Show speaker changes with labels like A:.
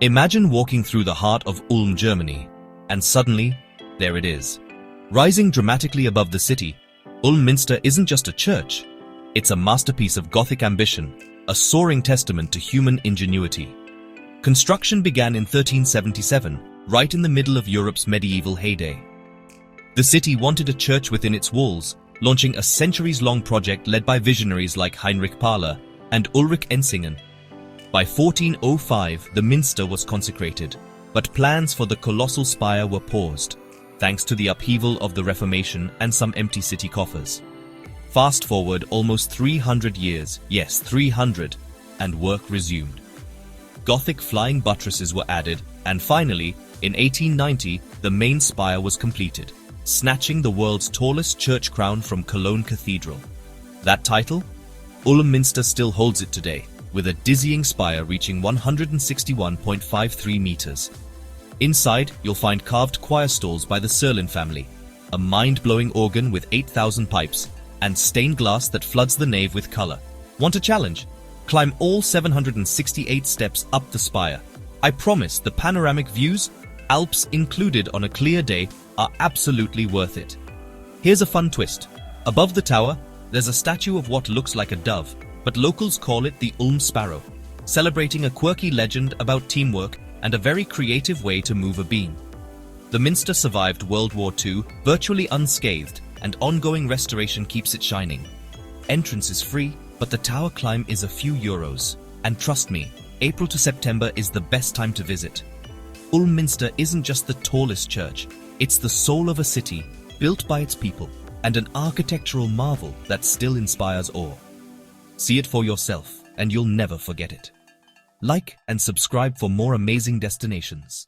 A: Imagine walking through the heart of Ulm, Germany, and suddenly, there it is. Rising dramatically above the city, Ulm Minster isn't just a church. It's a masterpiece of Gothic ambition, a soaring testament to human ingenuity. Construction began in 1377, right in the middle of Europe's medieval heyday. The city wanted a church within its walls, launching a centuries-long project led by visionaries like Heinrich Paler and Ulrich Ensingen. By 1405, the Minster was consecrated, but plans for the colossal spire were paused, thanks to the upheaval of the Reformation and some empty city coffers. Fast forward almost 300 years, yes, 300, and work resumed. Gothic flying buttresses were added, and finally, in 1890, the main spire was completed, snatching the world's tallest church crown from Cologne Cathedral. That title? Ulm Minster still holds it today, with a dizzying spire reaching 161.53 meters. Inside, you'll find carved choir stalls by the Serlin family, a mind-blowing organ with 8,000 pipes, and stained glass that floods the nave with color. Want a challenge? Climb all 768 steps up the spire. I promise the panoramic views, Alps included on a clear day, are absolutely worth it. Here's a fun twist. Above the tower, there's a statue of what looks like a dove, but locals call it the Ulm Sparrow, celebrating a quirky legend about teamwork and a very creative way to move a beam. The Minster survived World War II virtually unscathed, and ongoing restoration keeps it shining. Entrance is free, but the tower climb is a few euros. And trust me, April to September is the best time to visit. Ulm Minster isn't just the tallest church, it's the soul of a city, built by its people, and an architectural marvel that still inspires awe. See it for yourself, and you'll never forget it. Like and subscribe for more amazing destinations.